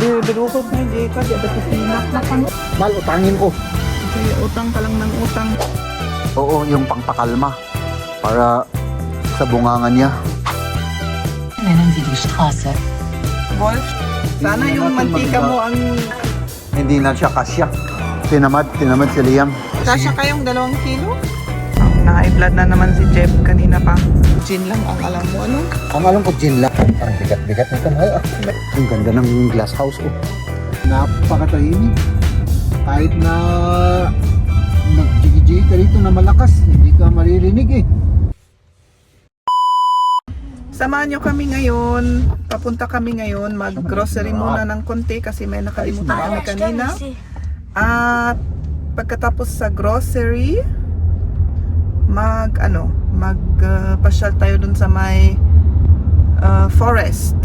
Birukot na di ka, di ba pipinak na kan. Mal, utangin ko. Kaya utang ka lang ng utang. Oo, yung pangpakalma. Para sa bungangan niya. Nennen Sie die Straße. Wolf, sana Hindi yung natin mantika maganda. mo ang... Hindi na siya kasya. Tinamad si Liam. Kasya kayong 2 kilo? Naka-high blood na naman si Jeff kanina pa. Gin lang ang alam mo, ano? Ang alam ko, gin lang. Ang bigat-bigat nito, mahal. Ang ganda ng glass house ko. Napakatahimik. Kahit na nag-jigi-jigi ka rito na malakas, hindi ka maririnig eh. Samahan nyo kami ngayon. Papunta kami ngayon. Mag-grocery muna ng konti kasi may nakalimutan kami kanina. At pagkatapos sa grocery, pasyal tayo dun sa may forest.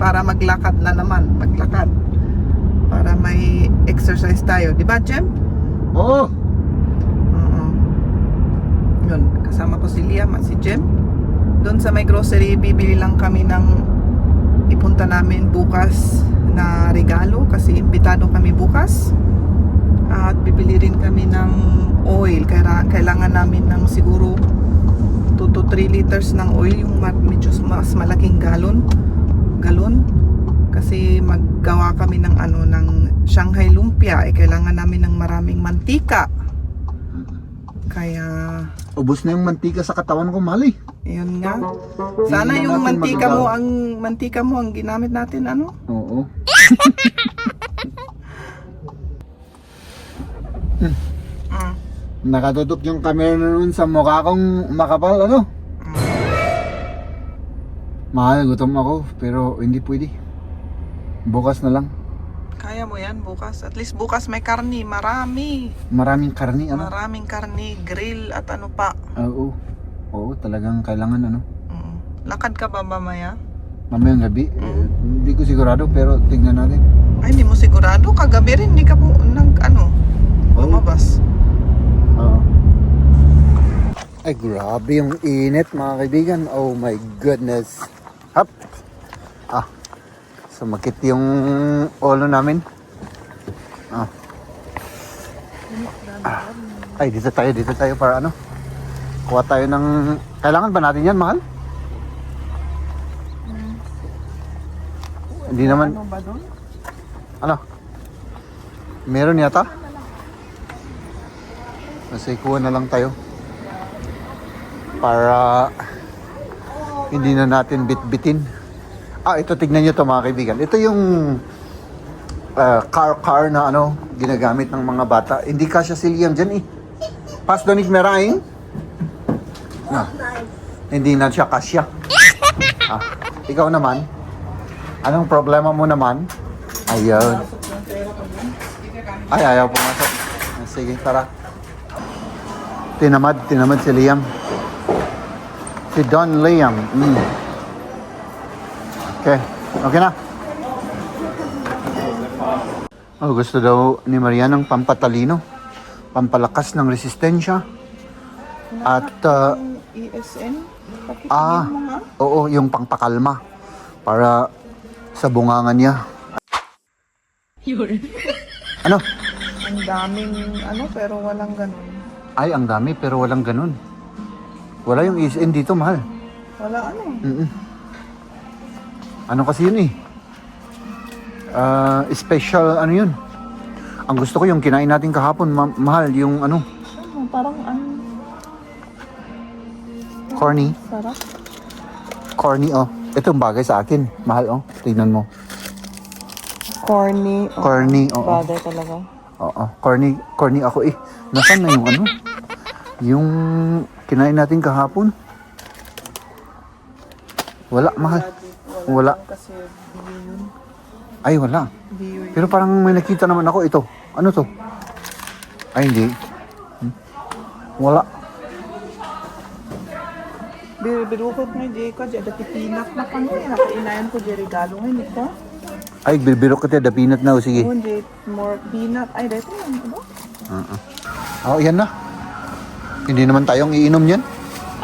Para maglakad na naman. Maglakad. Para may exercise tayo. Di ba, Jem? Oo. Yun. Kasama ko si Liam at si Jem. Doon sa may grocery, bibili lang kami ng ipunta namin bukas na regalo kasi imbitado kami bukas. At bibili rin kami ng oil. Kailangan namin ng siguro 2 to 3 liters ng oil, yung medyo mas malaking galon. Kasi maggawa kami ng ng Shanghai lumpia, kailangan namin ng maraming mantika. Kaya Ubus na yung mantika sa katawan ko, mali. yun nga. Sana Hindi yung natin mantika mo ang ginamit natin, ano? Oo. Nakatutok yung camera na nun sa mukha kong makapal, ano? Mahal, gutom ako, pero hindi pwede. Bukas na lang. Kaya mo yan bukas. At least bukas may karni, marami. Maraming karni, ano? Maraming karni, grill at ano pa. Oo. Oo, talagang kailangan, ano? Lakad ka ba mamaya? Mamayang gabi, hindi ko sigurado, pero tignan natin. Ay, hindi mo sigurado. Kagabi rin, hindi ka po lumabas. Oo. Ay, grabe yung init, mga kaibigan. Oh my goodness. Hop. Sumakit yung ulo namin. Ay, dito tayo para ano? Kuha tayo ng... Kailangan ba natin yan, mahal? Hindi naman... Ano ba doon? Ano? Meron yata? Kasi kuha na lang tayo. Para... hindi na natin bitbitin. Ito, tignan nyo to, mga kaibigan. Ito yung... car na ginagamit ng mga bata. Hindi kasya si Liam dyan eh. Pas donik meraing? Hindi na siya kasya. Ikaw naman? Anong problema mo naman? Ayun. Ay, ayaw pumasok. Sige, tara. Tinamad si Liam. Si Don Liam. Okay na. Gusto daw ni Maria ng pampatalino, pampalakas ng resistensya. At ESN? Pakikingin mo nga. oo, yung pangpakalma para sa bungangan niya. Ano? Ang daming pero walang ganun. Ay, ang dami pero walang ganun. Wala yung ESN dito, mahal. Wala Ano kasi yun eh? Special yun. Ang gusto ko yung kinain natin kahapon, mahal, yung parang corny. sarap. Corny, oh. Ito ang bagay sa akin. Mahal, oh. Tingnan mo. Corny. Corny, oo. Bagay talaga. Oo. Corny ako eh. Nasaan na yung yung kinain natin kahapon? Wala, mahal. Wala. Kasi yun. Ay, wala. Pero parang may nakita naman ako ito. Ano to? Ay, hindi. Wala. Birukot na di ka, di pinak na kanina. Nakainayan ko di regalo ngayon ito. Ay, bilbiro ka tayo. The peanut na. Sige. Oh, di more peanut. Ay, dito yan. Ano? Yan na. Hindi naman tayong iinom yan.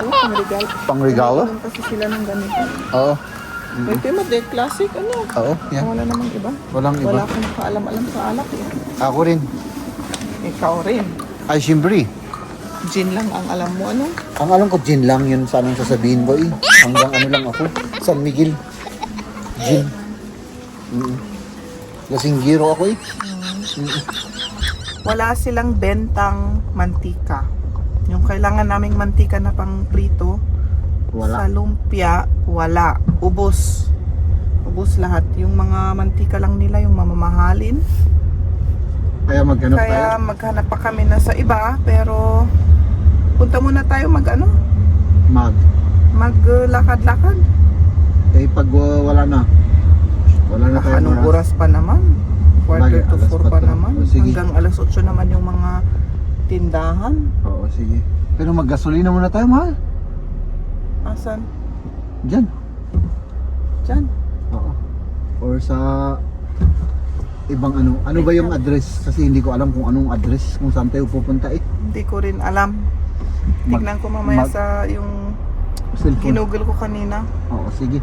Oo, pang regalo. Pang regalo? Kasi sila ng ganito. Oo. Pwede mo, de classic, ano? Oo, yan. Wala namang iba. Walang iba. Wala akong kaalam-alam sa alak eh. Ako rin. Ikaw rin. Ay, siyempre. Gin lang ang alam mo, ano? Ang alam ko, gin lang yun sa anong sasabihin ko eh. Hanggang ano lang ako. San Miguel. Gin. Lasinggiro ako eh. Wala silang bentang mantika. Yung kailangan naming mantika na pang prito, sa Wala. lumpia, wala. Ubos. Ubos lahat. Yung mga mantika lang nila, yung mamamahalin. Kaya maghanap tayo. Kaya maghanap pa kami na sa iba, pero punta muna tayo maglakad-lakad. Eh, pag wala na. Wala na tayo. Anong oras pa naman? Quarter Bagay, to alas 4 pa 4. naman. O, sige. Hanggang alas 8 naman yung mga tindahan. Oo, sige. Pero maggasolina muna tayo, mahal. Asan? Diyan. Diyan. Oo. Or sa ibang ano. Ano ba yung address? Kasi hindi ko alam kung anong address, kung saan tayo pupunta eh. Hindi ko rin alam. Tignan ko mamaya sa yung Cellphone. ginugol ko kanina. Oo, sige.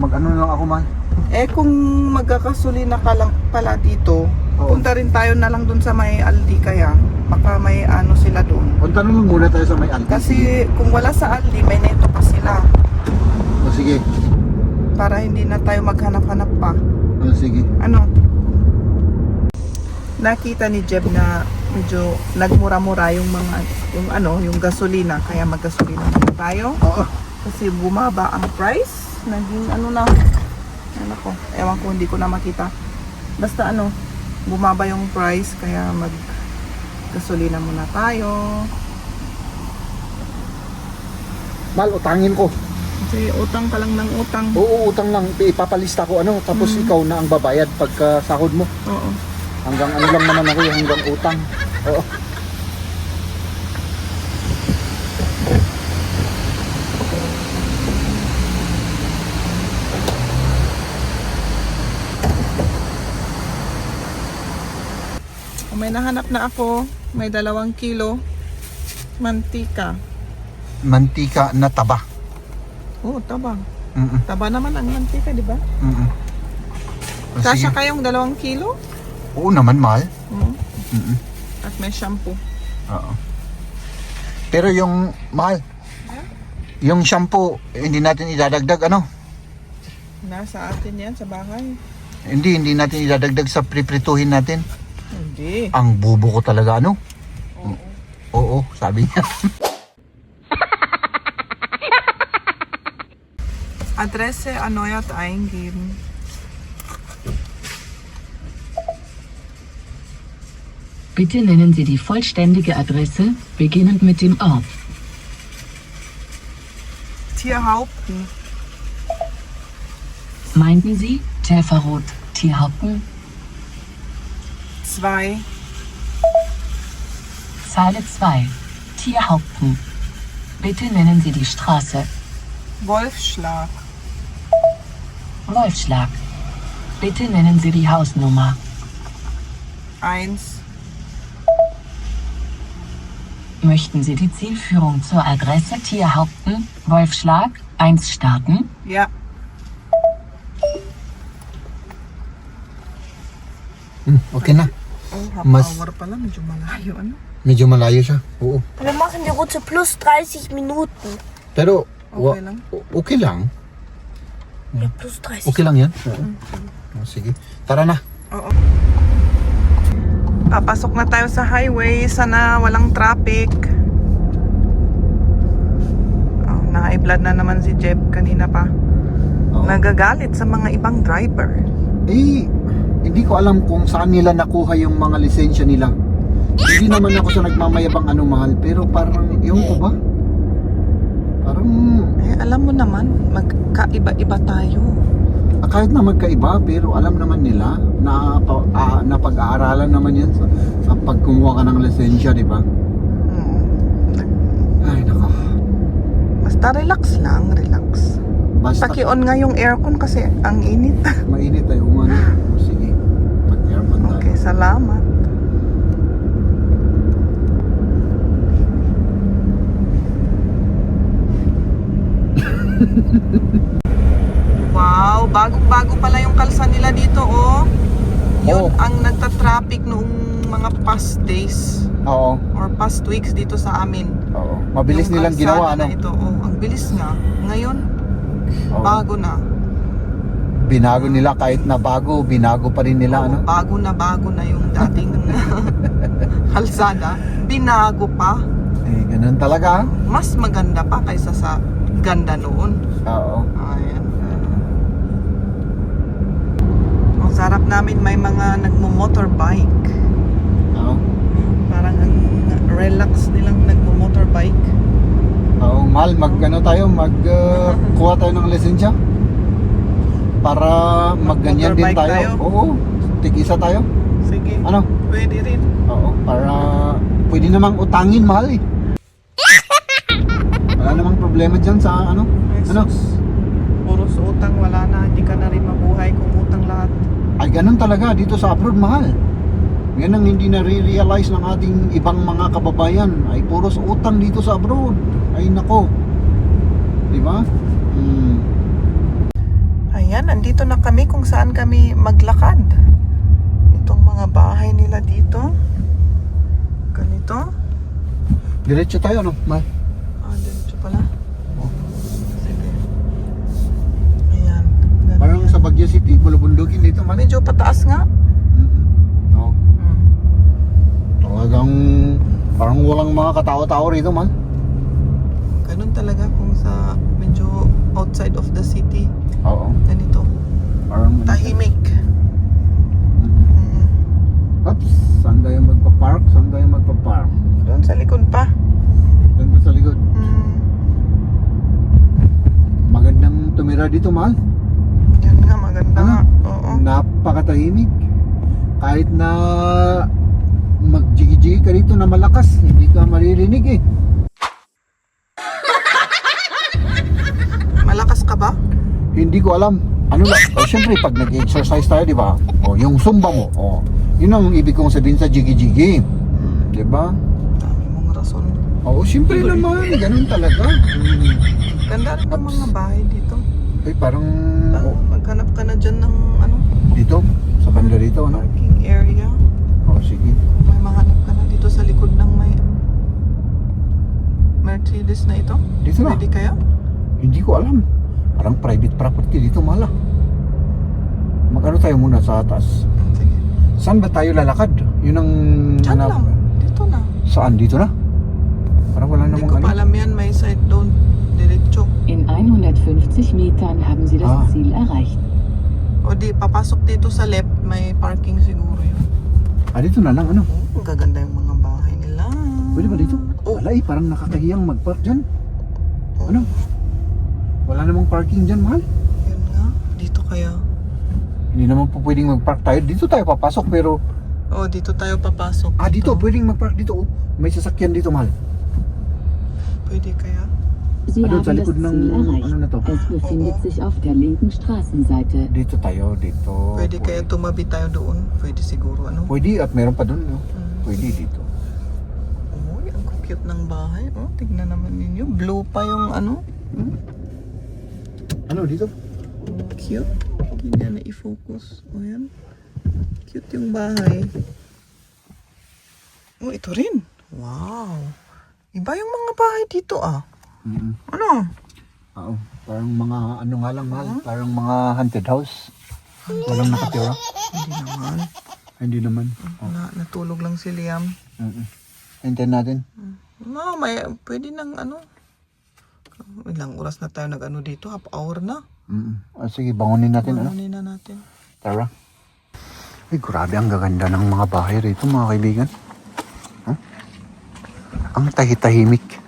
Mag-ano lang ako, mahal. Eh kung magkakasulina ka lang pala dito, Oo. punta rin tayo na lang dun sa may Aldi kaya. Baka may ano sila doon. Punta na lang muna tayo sa may Aldi. Kasi Sige. kung wala sa Aldi, may neto pa sila. O, sige. Para hindi na tayo maghanap-hanap pa. O, sige. Ano? Nakita ni Jeb na medyo nagmura-mura yung mga yung gasolina, kaya maggasolina muna tayo Oo. kasi bumaba ang price. Naging ko, ewan ko, hindi ko na makita. Basta bumaba yung price, kaya maggasolina muna tayo. Mahal, utangin ko. Kasi utang ka lang ng utang. Oo, utang lang. Ipapalista ko tapos ikaw na ang babayad pagka sahod mo. Oo. Hanggang ano lang naman ako, hanggang utang. Oo. May nahanap na ako, may 2 kilo mantika. Mantika na taba. Oo, taba. Mm-mm. Taba naman ang mantika, di ba? Mm-mm. O, sige. Kasya kayong 2 kilo? Oo naman, mahal. Oo. Mm-mm. At may shampoo. Oo. Pero yung mahal, yung shampoo, hindi natin idadagdag Nasa atin yan sa bahay. Hindi natin idadagdag sa priprituhin natin. Hindi. Ang bubo ko talaga Oo. Oo, sabi niya. Adresse erneuert eingeben. Bitte nennen Sie die vollständige Adresse, beginnend mit dem Ort. Tierhaupten. Meinten Sie Täferrot, Tierhaupten? 2. Zeile 2. Tierhaupten. Bitte nennen Sie die Straße. Wolfschlag. Wolfschlag. Bitte nennen Sie die Hausnummer. 1. Möchten Sie die Zielführung zur Adresse Tierhaupten, Wolfschlag, 1 starten? Ja. Okay na. Oh, half Mas- hour pala. Medyo malayo, Medyo malayo siya. Oo. Wir machen die Route plus 30 Minuten. Pero, Okay lang. okay lang. Ja, plus 30. Okay lang yan. Oo. O, sige. Tara na. Oo. Papasok na tayo sa highway. Sana walang traffic. Oh, naka-i-blood na naman si Jeb kanina pa. Oo. Nagagalit sa mga ibang driver. Eh, hindi ko alam kung saan nila nakuha yung mga lisensya nila. Hindi naman ako sa nagmamayabang mahal, pero parang, yung ko ba? Parang, Eh, alam mo naman, magkaiba-iba tayo. kahit na magkaiba, pero alam naman nila na pag-aaralan naman yan sa pagkumuha ka ng lisensya, di ba? Ay, naka. Basta relax lang, relax. Basta, Paki-on nga yung aircon kasi ang init. mainit tayo umano. Sige, mag-aircon tayo. Okay, salamat. traffic noong mga past days Oo. or past weeks dito sa amin. Oo. Mabilis Yung nilang kalsada ginawa, na ano? ito. Oh, ang bilis nga. Ngayon, Oo. bago na. Binago nila kahit na bago, binago pa rin nila, ano? Bago na yung dating kalsada. Binago pa. Eh, ganun talaga. Mas maganda pa kaysa sa ganda noon. Oo. Ayan. Ang sarap namin may mga nagmo-motorbike. Oo. Parang ang relax nilang nagmo-motorbike. Oo, mahal, kuha tayo ng lisensya. Para magganyan din Motorbike tayo. tayo? Oo. Tig-isa tayo. Sige. Ano? Pwede rin. Oo, para pwede namang utangin, mahal eh. Wala namang problema dyan sa ano? Ano? Jesus. Puro sa utang, wala na. Hindi ka na rin mabuhay kung utang lahat. Ay, ganun talaga dito sa abroad, mahal. Yan ang hindi na-realize ng ating ibang mga kababayan. Ay, puro sa utang dito sa abroad. Ay, nako. Diba? Ayan, andito na kami kung saan kami maglakad. Itong mga bahay nila dito. Ganito. Diretso tayo, ano, mahal? Diretso pala. Sige. Ayan. Ganun Parang yan. sa Baguio City, bulubundukin dito, mahal. Medyo pataas nga. Oo. Talagang parang walang mga katao-tao rito, mahal. Ganun talaga kung sa medyo outside of the city. Oo. Ganito. Parang Tahimik. Oops, saan tayo magpa-park? Saan tayo magpa-park? Doon sa likod pa. Doon pa sa likod. Magandang tumira dito, mahal. Yan nga, maganda nga. Oo. Napakatahimik. Kahit na magjigi-jigi ka dito na malakas, hindi ka maririnig eh. Malakas ka ba? Hindi ko alam. Ano lang? Siyempre, pag nag-exercise tayo, di ba? Yung zumba mo. Yun ang ibig kong sabihin sa jigi-jigi. Di ba? Dami mong rason. Siyempre naman. Ganun talaga. Ganda rin ng mga bahay dito. Ay, parang Maghanap ka na dyan ng dito. Sa banda dito, ano? parking area. Sige. May mahanap ka na dito sa likod ng may Mercedes na ito. Dito na. Pwede kaya? Hindi ko alam. Parang private property dito, mala. Mag-ano tayo muna sa atas. Sige. Saan ba tayo lalakad? Yun ang Diyan lang. Dito na. Saan? Dito na? Parang wala Hindi namang ko pa alam yan. May side doon. Diretso. In 150 Metern haben Sie das Ziel erreicht. O di, papasok dito sa left. May parking siguro yun. Dito na lang, ano? Ang gaganda yung mga bahay nila. Pwede ba dito? Oh. Wala parang nakakahiyang mag-park dyan. Oh. Ano? Wala namang parking dyan, mahal. Yun nga. Dito kaya. Hindi naman po pwedeng mag-park tayo. Dito tayo papasok, pero O, dito tayo papasok. dito, pwedeng mag-park dito. May sasakyan dito, mahal. Pwede kaya? Sie Ano, haben sa das likod ng, Ziel erreicht. ano na to? Es befindet sich auf der linken Straßenseite. Dito tayo, dito. Pwede kaya tumabi tayo doon? Pwede siguro, ano? Pwede, at meron pa doon, no? Pwede dito. Uy, ang cute ng bahay. Oh, tignan naman ninyo. Blue pa yung ano. Ano, dito? Cute. Hindi niya na-i-focus. O yan. Cute yung bahay. Oh, ito rin. Wow. Iba yung mga bahay dito ah. Ano? Oo. Parang mga, ano nga lang, mahal. Parang mga haunted house. Walang nakatira. Hindi naman. Hindi naman. Natulog lang si Liam. Hintayin natin. No, pwede nang ano. Ilang oras na tayo nag-ano dito? Half hour na. Sige, bangunin natin, ano? Kunin na natin. Tara. Ay, grabe ang gaganda ng mga bahay rito, mga kaibigan. Ang tahitahimik.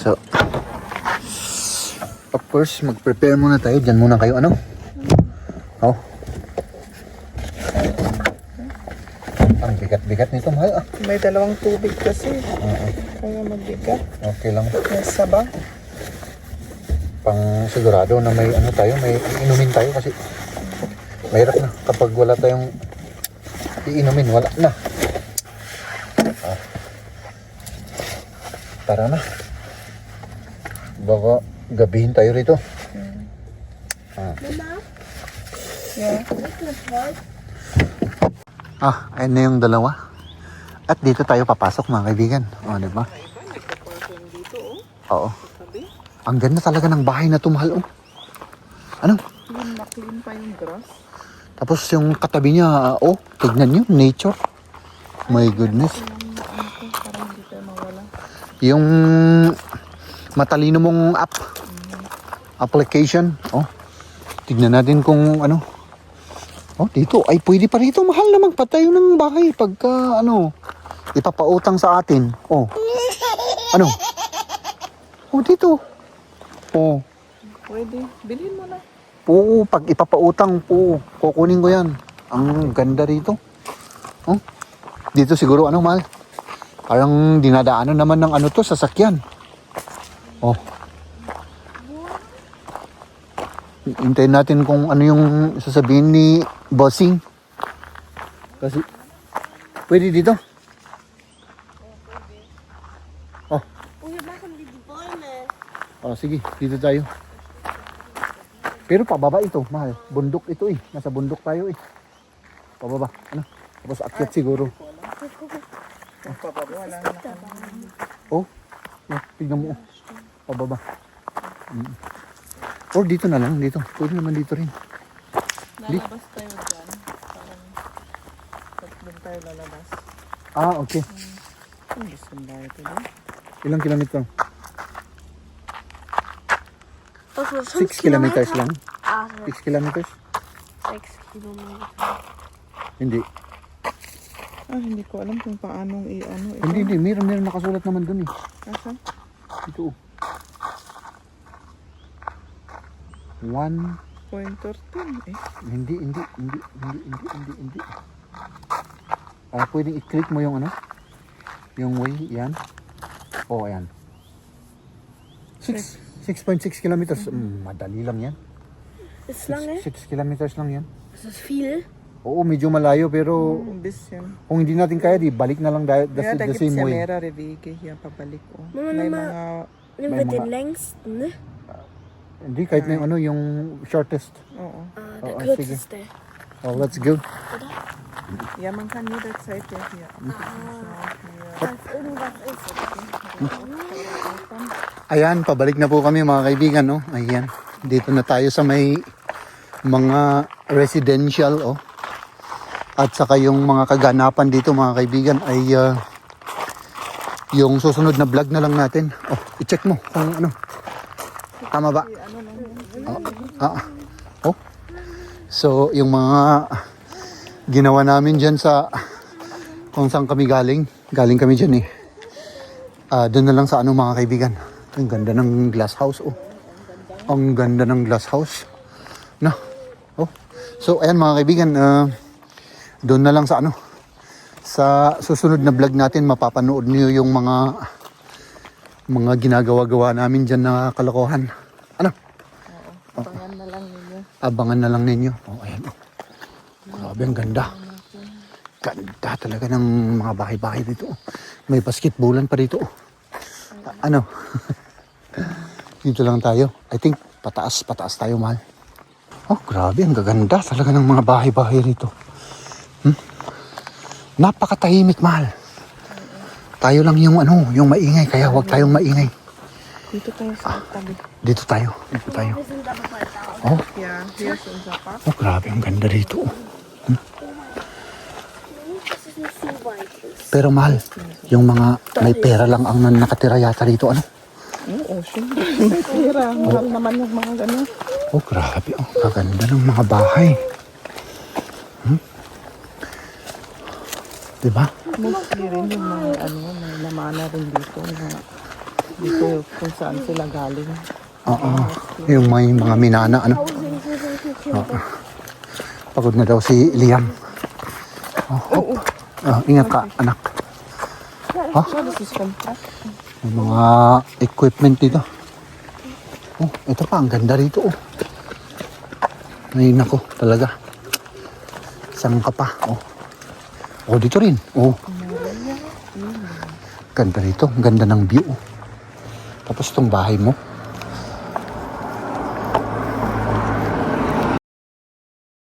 So, of course, mag-prepare muna tayo. Diyan muna kayo, ano? Ang bigat-bigat nito, mahal. May dalawang tubig kasi. Kaya mabigat. Okay lang. May saba. Pang sigurado na may ano tayo, may iinumin tayo kasi mahirap na kapag wala tayong iinumin, wala na. Tara na. Baka gabihin tayo rito. Mama, Yeah. look at what? Ayun na yung dalawa. At dito tayo papasok mga kaibigan. O, diba? Iba, nagpa-parking dito, Oo. Sabi, Ang ganda talaga ng bahay na tumahal, Ano? clean na clean pa yung grass. Tapos yung katabi niya, tignan nyo, nature. My goodness. Parang hindi tayo mawala. Yung matalino mong application. Tignan natin kung ano. Dito. Ay, pwede pa rito. Mahal na magpatayo ng bahay pagka, ipapautang sa atin. Ano? Dito. Pwede. Bilhin mo na. Oo, pag ipapautang, kukunin ko yan. Ang ganda rito. Dito siguro, mahal? Parang dinadaanan naman ng sasakyan. Hintayin natin kung ano yung sasabihin ni Bossing. Kasi, pwede dito? Wir machen die Bäume. Sige, dito tayo. Pero pababa ito, mahal. Bundok ito Nasa bundok tayo Pababa. Tapos akyat siguro. Wala na Tignan mo. Pababa. Or dito na lang, dito. Pwede naman dito rin. Lalabas tayo dyan. Parang doon tayo lalabas. Okay. Ang gusto ba ito doon? Ilang kilometer? Was für 6 kilometers lang. 6 6 kilometers? Kilometer. Hindi. Hindi ko alam kung paanong ito. Hindi. Meron nakasulat naman dun Asa? Ito. 1. 0.13 Hindi. Pwedeng i-click mo yung yung way, yan. Ayan. 6.6 kilometers. Madali lang yan. Ist lange? 6 kilometers lang yan. Ist das viel? Oo, medyo malayo pero Ein bisschen. kung hindi natin kaya, balik na lang Ja, the da gibt es same ja way. mehrere Wege hier pabalik. Mama, May Mama. mga... Nehmen May wir den mga- längsten, ne? Hindi, kahit na yung shortest. Oo. Der Oh, sige. kürzeste. Let's go. Ja, man kann jederzeit ja hier. Falls irgendwas ist. Ayan, pabalik na po kami mga kaibigan, Ayan. Dito na tayo sa may mga residential, At saka yung mga kaganapan dito mga kaibigan ay yung susunod na vlog na lang natin. I-check mo kung Tama ba? So, yung mga ginawa namin dyan sa kung saan kami galing. Galing kami dyan doon na lang sa mga kaibigan. Ang ganda ng glass house, Ang ganda ng glass house. So, ayan mga kaibigan, doon na lang sa sa susunod na vlog natin, mapapanood niyo yung mga ginagawa-gawa namin dyan na kalokohan. Abangan na lang ninyo. Abangan na lang ninyo. Ayan. Grabe, ang ganda. Ganda talaga ng mga bahay-bahay dito. May basketballan pa dito. Dito lang tayo. I think pataas tayo, mahal. Grabe, ang gaganda talaga ng mga bahay-bahay rito. Napakatahimik, mahal. Tayo lang yung maingay, kaya huwag tayong maingay. Dito tayo sa tabi. Dito tayo. Wir sind aber bald da. Ja, hier ist unser Park. Grabe, ang ganda rito. Das ist nicht so weit. Pero mahal, yung mga may pera lang ang nakatira yata rito, Oo, syempre. May pera. Mahal naman yung mga ganun. Grabe, kaganda ng mga bahay. Diba? Mostly rin yung mga may namana rin dito na dito kung saan sila galing. Yung may mga minana, Pagod na daw si Liam. Ingat ka, anak. So, this is compact. May mga equipment dito. Ito pa, ang ganda rito, Ay, nako, talaga. Saan ka pa, dito rin, Ganda rito, ang ganda ng view, Tapos itong bahay mo,